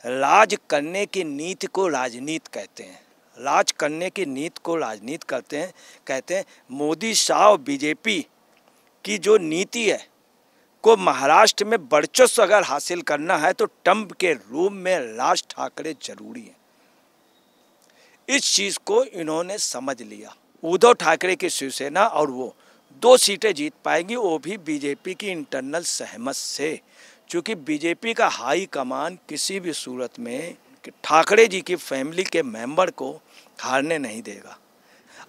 राज करने की नीति को राजनीति कहते हैं। राज करने की नीति को राजनीति कहते हैं। मोदी शाह और बीजेपी की जो नीति है को महाराष्ट्र में वर्चस्व अगर हासिल करना है तो ट्रंप के रूप में राज ठाकरे जरूरी है। इस चीज़ को इन्होंने समझ लिया। उद्धव ठाकरे की शिवसेना और वो 2 सीटें जीत पाएंगी, वो भी बीजेपी की इंटरनल सहमत से, क्योंकि बीजेपी का हाई कमान किसी भी सूरत में ठाकरे जी की फैमिली के मेंबर को हारने नहीं देगा।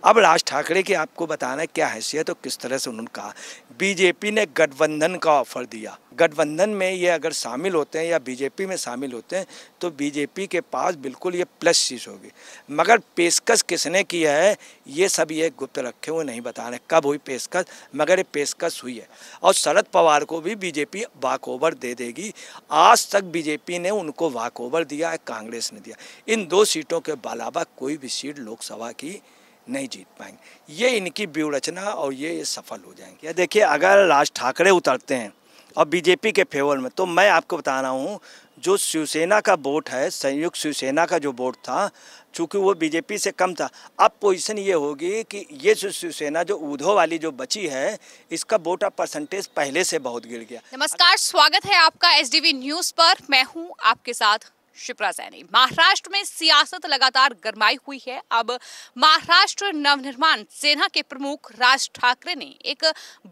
अब राज ठाकरे की आपको बताना है क्या हैसियत और किस तरह से उन्होंने कहा। बीजेपी ने गठबंधन का ऑफर दिया। गठबंधन में ये अगर शामिल होते हैं या बीजेपी में शामिल होते हैं तो बीजेपी के पास बिल्कुल ये प्लस चीज़ होगी। मगर पेशकश किसने की है ये सब ये गुप्त रखे हुए नहीं बता रहे कब हुई पेशकश, मगर ये पेशकश हुई है और शरद पवार को भी बीजेपी वॉकओवर दे देगी। आज तक बीजेपी ने उनको वॉकओवर दिया है, कांग्रेस ने दिया। इन 2 सीटों के अलावा कोई भी सीट लोकसभा की नहीं जीत पाएंगे। ये इनकी व्यूहरचना और ये सफल हो जाएंगे। या देखिए, अगर राज ठाकरे उतरते हैं और बीजेपी के फेवर में, तो मैं आपको बता रहा हूँ जो शिवसेना का वोट है, संयुक्त शिवसेना का जो वोट था, चूँकि वो बीजेपी से कम था, अब पोजीशन ये होगी कि ये जो शिवसेना जो उद्धव वाली जो बची है, इसका वोट ऑफ परसेंटेज पहले से बहुत गिर गया। नमस्कार, स्वागत है आपका एसडीवी न्यूज पर। मैं हूँ आपके साथ शिप्रा सैनी। महाराष्ट्र में सियासत लगातार गरमाई हुई है। अब महाराष्ट्र नवनिर्माण सेना के प्रमुख राज ठाकरे ने एक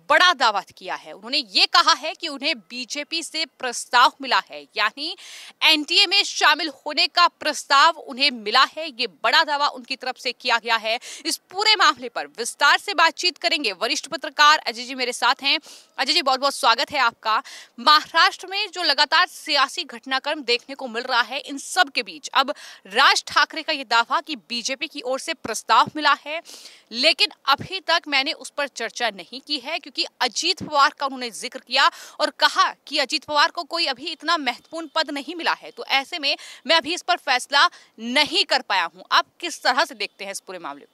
बड़ा दावा किया है। उन्होंने ये कहा है कि उन्हें बीजेपी से प्रस्ताव मिला है, यानी एनडीए में शामिल होने का प्रस्ताव उन्हें मिला है। ये बड़ा दावा उनकी तरफ से किया गया है। इस पूरे मामले पर विस्तार से बातचीत करेंगे। वरिष्ठ पत्रकार अजय जी मेरे साथ हैं। अजय जी, बहुत बहुत स्वागत है आपका। महाराष्ट्र में जो लगातार सियासी घटनाक्रम देखने को मिल रहा है, इन सब के बीच अब राज ठाकरे का ये दावा कि बीजेपी की ओर से प्रस्ताव मिला है, लेकिन अभी तक मैंने उस पर चर्चा नहीं की है, क्योंकि अजीत पवार का उन्होंने जिक्र किया और कहा कि अजीत पवार को कोई अभी इतना महत्वपूर्ण पद नहीं मिला है, तो ऐसे में मैं अभी इस पर फैसला नहीं कर पाया हूं। आप किस तरह से देखते हैं इस पूरे मामले को?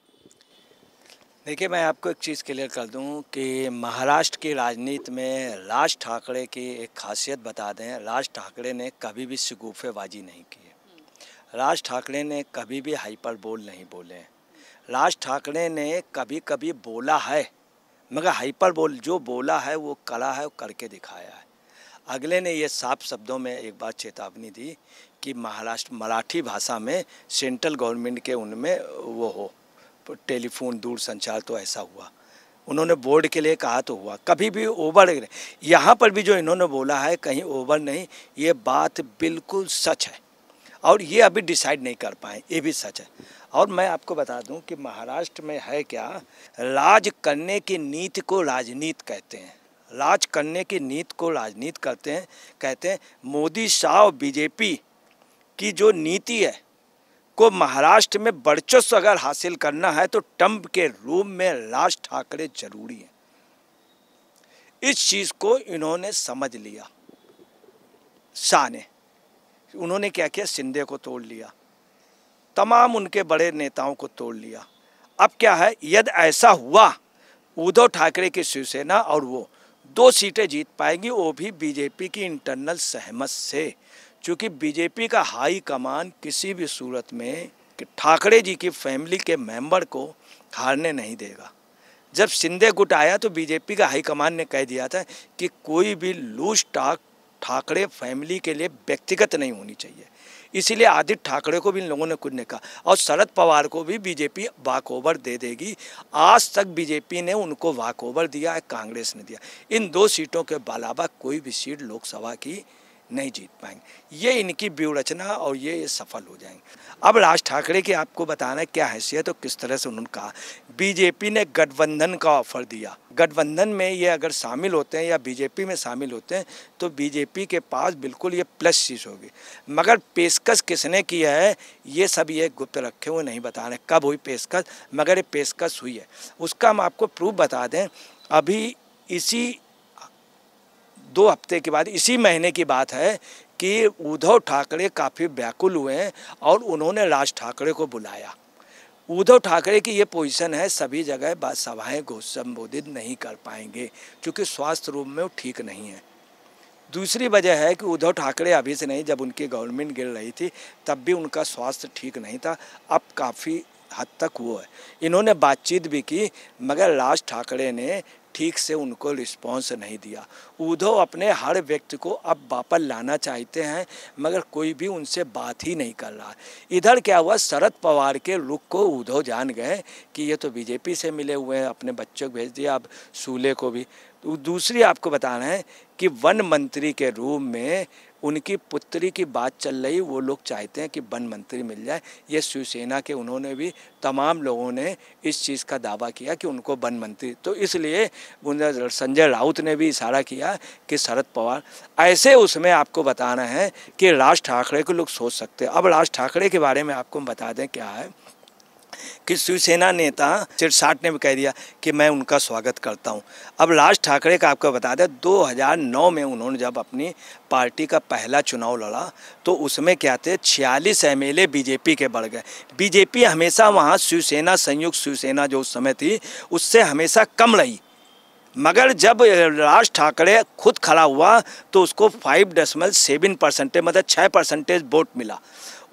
देखिए, मैं आपको एक चीज़ क्लियर कर दूं कि महाराष्ट्र की राजनीति में राज ठाकरे की एक खासियत बता दें। राज ठाकरे ने कभी भी शगुफेबाजी नहीं की है। राज ठाकरे ने कभी भी हाइपरबोल नहीं बोले। राज ठाकरे ने कभी कभी बोला है, मगर हाइपरबोल जो बोला है वो करा है, वो करके दिखाया है। अगले ने ये साफ शब्दों में एक बार चेतावनी दी कि महाराष्ट्र मराठी भाषा में सेंट्रल गवर्नमेंट के उनमें वो हो टेलीफोन दूरसंचार, तो ऐसा हुआ। उन्होंने बोर्ड के लिए कहा तो हुआ, कभी भी ओवर यहाँ पर भी जो इन्होंने बोला है कहीं ओवर नहीं, ये बात बिल्कुल सच है और ये अभी डिसाइड नहीं कर पाए, ये भी सच है। और मैं आपको बता दूं कि महाराष्ट्र में है क्या, राज करने की नीति को राजनीति कहते हैं। राज करने की नीति को राजनीति कहते हैं। मोदी शाह और बीजेपी की जो नीति है को महाराष्ट्र में वर्चस्व अगर हासिल करना है तो ट्रंप के रूप में राज ठाकरे जरूरी है। इस चीज़ को इन्होंने समझ लिया। शाह ने, उन्होंने क्या किया, शिंदे को तोड़ लिया, तमाम उनके बड़े नेताओं को तोड़ लिया। अब क्या है, यदि ऐसा हुआ उद्धव ठाकरे की शिवसेना और वो 2 सीटें जीत पाएंगी, वो भी बीजेपी की इंटरनल सहमत से, क्योंकि बीजेपी का हाई कमान किसी भी सूरत में ठाकरे जी की फैमिली के मेंबर को हारने नहीं देगा। जब शिंदे गुट आया तो बीजेपी का हाई कमान ने कह दिया था कि कोई भी लूज टाक ठाकरे फैमिली के लिए व्यक्तिगत नहीं होनी चाहिए। इसीलिए आदित्य ठाकरे को भी इन लोगों ने कुछ नहीं कहा और शरद पवार को भी बीजेपी वॉकओवर दे देगी। आज तक बीजेपी ने उनको वॉकओवर दिया है, कांग्रेस ने दिया। इन 2 सीटों के अलावा कोई भी सीट लोकसभा की नहीं जीत पाएंगे। ये इनकी व्यूहरचना और ये सफल हो जाएंगे। अब राज ठाकरे की आपको बताना है क्या हैसियत और किस तरह से उन्होंने कहा। बीजेपी ने गठबंधन का ऑफर दिया। गठबंधन में ये अगर शामिल होते हैं या बीजेपी में शामिल होते हैं तो बीजेपी के पास बिल्कुल ये प्लस चीज़ होगी। मगर पेशकश किसने की है ये सब ये गुप्त रखे हुए नहीं बता रहे कब हुई पेशकश, मगर ये पेशकश हुई है। उसका हम आपको प्रूफ बता दें। अभी इसी 2 हफ्ते के बाद, इसी महीने की बात है कि उद्धव ठाकरे काफ़ी व्याकुल हुए हैं और उन्होंने राज ठाकरे को बुलाया। उद्धव ठाकरे की ये पोजीशन है, सभी जगह सभाएं संबोधित नहीं कर पाएंगे क्योंकि स्वास्थ्य रूप में वो ठीक नहीं है। दूसरी वजह है कि उद्धव ठाकरे अभी से नहीं, जब उनकी गवर्नमेंट गिर रही थी तब भी उनका स्वास्थ्य ठीक नहीं था, अब काफ़ी हद तक वो है। इन्होंने बातचीत भी की मगर राज ठाकरे ने ठीक से उनको रिस्पॉन्स नहीं दिया। उद्धव अपने हर व्यक्ति को अब वापस लाना चाहते हैं मगर कोई भी उनसे बात ही नहीं कर रहा। इधर क्या हुआ, शरद पवार के रुख को उद्धव जान गए कि ये तो बीजेपी से मिले हुए हैं, अपने बच्चों को भेज दिया, अब सूले को भी। दूसरी आपको बताना है कि वन मंत्री के रूप में उनकी पुत्री की बात चल रही, वो लोग चाहते हैं कि वन मंत्री मिल जाए। ये शिवसेना के उन्होंने भी तमाम लोगों ने इस चीज़ का दावा किया कि उनको वन मंत्री, तो इसलिए संजय राउत ने भी इशारा किया कि शरद पवार ऐसे। उसमें आपको बताना है कि राज ठाकरे को लोग सोच सकते हैं। अब राज ठाकरे के बारे में आपको बता दें क्या है कि शिवसेना नेता शिरसाट ने भी कह दिया कि मैं उनका स्वागत करता हूं। अब राज ठाकरे का आपको बता दें 2009 में उन्होंने जब अपनी पार्टी का पहला चुनाव लड़ा तो उसमें क्या थे, 46 एमएलए बीजेपी के बढ़ गए। बीजेपी हमेशा वहां शिवसेना, संयुक्त शिवसेना जो उस समय थी, उससे हमेशा कम रही। मगर जब राज ठाकरे खुद खड़ा हुआ तो उसको 5.7% मतलब 6% वोट मिला।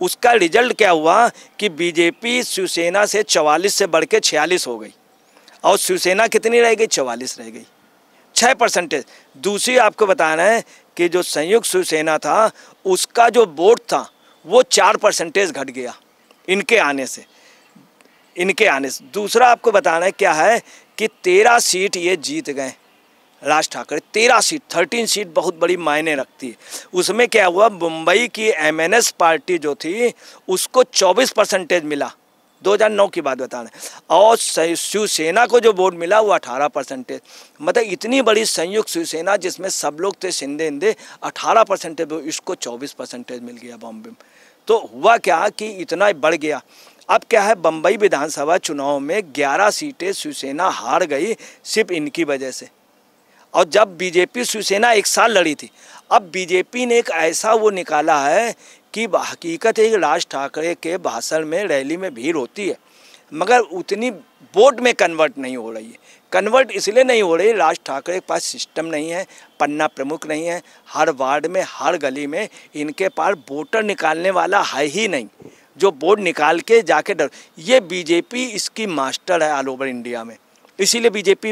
उसका रिजल्ट क्या हुआ कि बीजेपी शिवसेना से 44 से बढ़ के 46 हो गई और शिवसेना कितनी रह गई, 44 रह गई, 6%। दूसरी आपको बताना है कि जो संयुक्त शिवसेना था उसका जो वोट था वो 4% घट गया इनके आने से। दूसरा आपको बताना है क्या है कि 13 सीट ये जीत गए राज ठाकरे, 13 सीट, 13 सीट बहुत बड़ी मायने रखती है। उसमें क्या हुआ, मुंबई की एमएनएस पार्टी जो थी उसको 24% मिला, 2009 की बात बताना, और शिवसेना को जो वोट मिला वो 18%। मतलब इतनी बड़ी संयुक्त शिवसेना जिसमें सब लोग थे शिंदे 18%, इसको 24% मिल गया बॉम्बे में। तो हुआ क्या कि इतना बढ़ गया। अब क्या है, बम्बई विधानसभा चुनाव में 11 सीटें शिवसेना हार गई सिर्फ इनकी वजह से। और जब बीजेपी शिवसेना एक साल लड़ी थी, अब बीजेपी ने एक ऐसा वो निकाला है कि हकीकत है कि राज ठाकरे के भाषण में, रैली में भीड़ होती है मगर उतनी वोट में कन्वर्ट नहीं हो रही है। कन्वर्ट इसलिए नहीं हो रही, राज ठाकरे के पास सिस्टम नहीं है, पन्ना प्रमुख नहीं है, हर वार्ड में, हर गली में इनके पास वोटर निकालने वाला है ही नहीं जो वोट निकाल के जाके डर। ये बीजेपी इसकी मास्टर है ऑल ओवर इंडिया में। इसीलिए बीजेपी,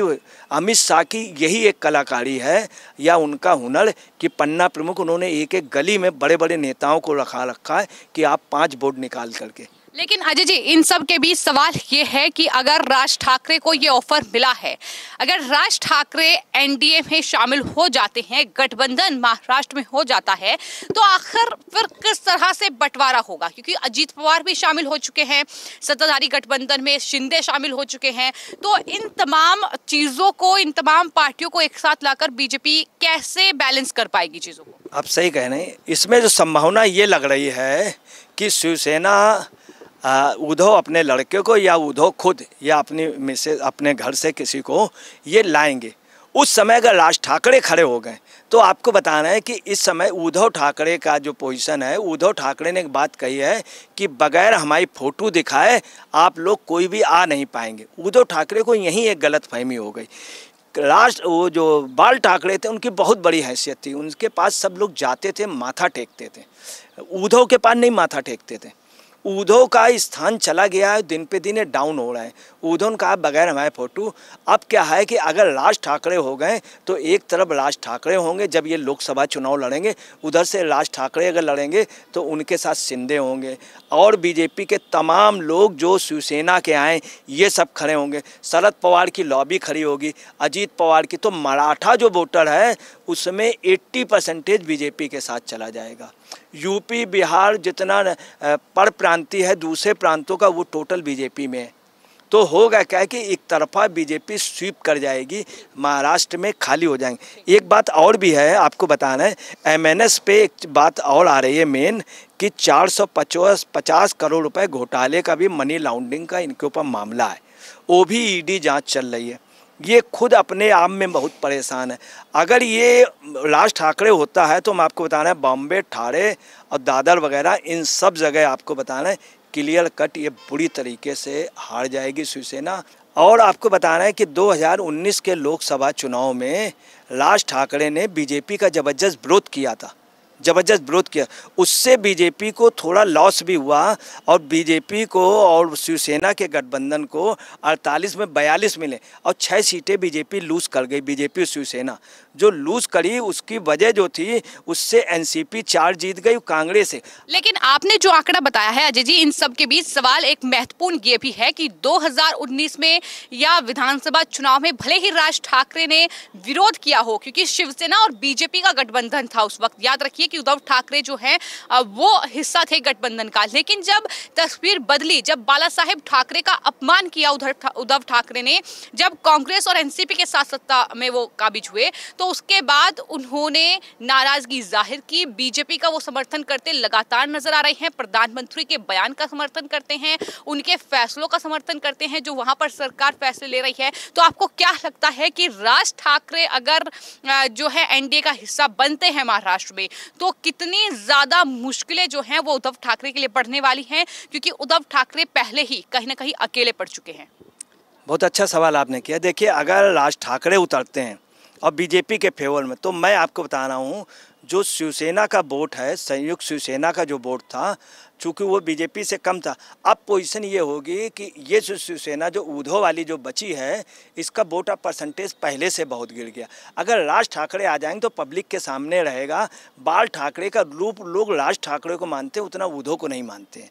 अमित शाह की यही एक कलाकारी है या उनका हुनर कि पन्ना प्रमुख उन्होंने एक एक गली में बड़े बड़े नेताओं को रखा है कि आप 5 वोट निकाल करके। लेकिन अजय जी, इन सब के बीच सवाल ये है कि अगर राज ठाकरे को ये ऑफर मिला है, अगर राज ठाकरे एनडीए में शामिल हो जाते हैं, गठबंधन महाराष्ट्र में हो जाता है, तो आखिर फिर किस तरह से बंटवारा होगा? क्योंकि अजीत पवार भी शामिल हो चुके हैं सत्ताधारी गठबंधन में, शिंदे शामिल हो चुके हैं, तो इन तमाम चीजों को, इन तमाम पार्टियों को एक साथ लाकर बीजेपी कैसे बैलेंस कर पाएगी चीजों को? आप सही कह रहे हैं। इसमें जो संभावना ये लग रही है कि शिवसेना उद्धव अपने लड़के को या उद्धव खुद या अपने घर से किसी को ये लाएंगे। उस समय अगर राज ठाकरे खड़े हो गए तो आपको बताना है कि इस समय उद्धव ठाकरे का जो पोजीशन है, उद्धव ठाकरे ने एक बात कही है कि बगैर हमारी फोटो दिखाए आप लोग कोई भी आ नहीं पाएंगे। उद्धव ठाकरे को यही एक गलतफहमी हो गई। वो जो बाल ठाकरे थे उनकी बहुत बड़ी हैसियत थी, उनके पास सब लोग जाते थे, माथा टेकते थे। उद्धव के पास नहीं माथा टेकते थे। उद्धव का स्थान चला गया है, दिन पे दिन ये डाउन हो रहा है। उद्धव ने कहा बगैर हमारे फोटो। अब क्या है कि अगर राज ठाकरे हो गए तो एक तरफ राज ठाकरे होंगे, जब ये लोकसभा चुनाव लड़ेंगे उधर से राज ठाकरे अगर लड़ेंगे तो उनके साथ शिंदे होंगे और बीजेपी के तमाम लोग जो शिवसेना के आए ये सब खड़े होंगे। शरद पवार की लॉबी खड़ी होगी, अजीत पवार की। तो मराठा जो वोटर है उसमें 80% बीजेपी के साथ चला जाएगा। यूपी बिहार जितना पर प्रांतीय है दूसरे प्रांतों का वो टोटल बीजेपी में है। तो होगा क्या कि एक तरफा बीजेपी स्वीप कर जाएगी, महाराष्ट्र में खाली हो जाएंगे। एक बात और भी है आपको बताना है, एमएनएस पे एक बात और आ रही है मेन कि 450 करोड़ रुपए घोटाले का भी, मनी लॉन्ड्रिंग का इनके ऊपर मामला है, वो भी ईडी जांच चल रही है। ये खुद अपने आप में बहुत परेशान है। अगर ये राज ठाकरे होता है तो मैं आपको बताना है बॉम्बे, ठाणे और दादर वगैरह इन सब जगह आपको बताना है क्लियर कट ये बुरी तरीके से हार जाएगी शिवसेना। और आपको बताना है कि 2019 के लोकसभा चुनाव में राज ठाकरे ने बीजेपी का जबरदस्त विरोध किया था, जबरदस्त विरोध किया, उससे बीजेपी को थोड़ा लॉस भी हुआ और बीजेपी को और शिवसेना के गठबंधन को 48 में 42 मिले और 6 सीटें बीजेपी लूज़ कर गई। बीजेपी और शिवसेना जो लूज़ करी उसकी वजह जो थी उससे एनसीपी 4 जीत गई कांग्रेस से। लेकिन आपने जो आंकड़ा बताया है अजय जी, इन सब के बीच सवाल एक महत्वपूर्ण ये भी है कि 2019 में या विधानसभा चुनाव में भले ही राज ठाकरे ने विरोध किया हो, क्योंकि शिवसेना और बीजेपी का गठबंधन था उस वक्त, याद रखिए कि उद्धव ठाकरे जो हैं वो हिस्सा थे गठबंधन का। लेकिन जब तस्वीर बदली, जब बाला साहेब ठाकरे का अपमान किया उद्धव ठाकरे ने, जब कांग्रेस और एनसीपी के साथ सत्ता में वो काबिज हुए, तो उसके बाद उन्होंने नाराजगी जाहिर की। बीजेपी का वो समर्थन करते लगातार नजर आ रहे हैं, प्रधानमंत्री के बयान का समर्थन करते हैं, उनके फैसलों का समर्थन करते हैं जो वहां पर सरकार फैसले ले रही है। तो आपको क्या लगता है कि राज ठाकरे अगर जो है एनडीए का हिस्सा बनते हैं महाराष्ट्र में, तो कितनी ज्यादा मुश्किलें जो हैं वो उद्धव ठाकरे के लिए बढ़ने वाली हैं, क्योंकि उद्धव ठाकरे पहले ही कहीं ना कहीं अकेले पड़ चुके हैं? बहुत अच्छा सवाल आपने किया। देखिए, अगर राज ठाकरे उतरते हैं और बीजेपी के फेवर में, तो मैं आपको बता रहा हूँ जो शिवसेना का वोट है, संयुक्त शिवसेना का जो वोट था, चूँकि वो बीजेपी से कम था, अब पोजीशन ये होगी कि ये शिवसेना जो उद्धव वाली जो बची है, इसका वोट अब परसेंटेज पहले से बहुत गिर गया। अगर राज ठाकरे आ जाएंगे तो पब्लिक के सामने रहेगा। बाल ठाकरे का रूप लोग राज ठाकरे को मानते हैं, उतना उद्धव को नहीं मानते हैं।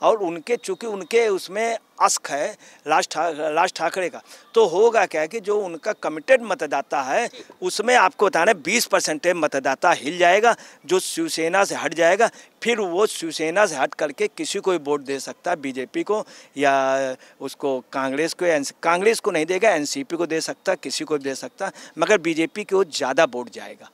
और उनके चूँकि उनके उसमें अस्क है राज ठाकरे का, तो होगा क्या कि जो उनका कमिटेड मतदाता है उसमें आपको बताना 20% मतदाता हिल जाएगा, जो शिवसेना से हट जाएगा। फिर वो शिवसेना से हट करके किसी को भी वोट दे सकता है, बीजेपी को या उसको कांग्रेस को नहीं देगा, एनसीपी को दे सकता, किसी को भी दे सकता, मगर बीजेपी को ज़्यादा वोट जाएगा।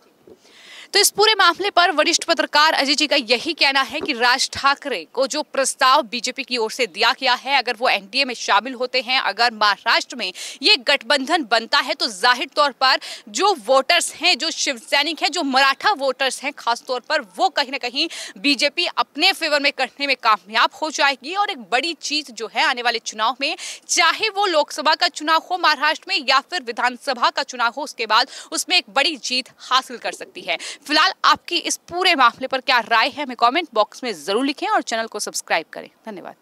तो इस पूरे मामले पर वरिष्ठ पत्रकार अजय जी का यही कहना है कि राज ठाकरे को जो प्रस्ताव बीजेपी की ओर से दिया गया है, अगर वो एनडीए में शामिल होते हैं, अगर महाराष्ट्र में ये गठबंधन बनता है, तो जाहिर तौर पर जो वोटर्स हैं, जो शिव सैनिक हैं, जो मराठा वोटर्स हैं खास तौर पर, वो कहीं ना कहीं बीजेपी अपने फेवर में करने में कामयाब हो जाएगी। और एक बड़ी चीज जो है आने वाले चुनाव में, चाहे वो लोकसभा का चुनाव हो महाराष्ट्र में या फिर विधानसभा का चुनाव हो, उसके बाद उसमें एक बड़ी जीत हासिल कर सकती है। फिलहाल आपकी इस पूरे मामले पर क्या राय है, हमें कमेंट बॉक्स में जरूर लिखें और चैनल को सब्सक्राइब करें। धन्यवाद।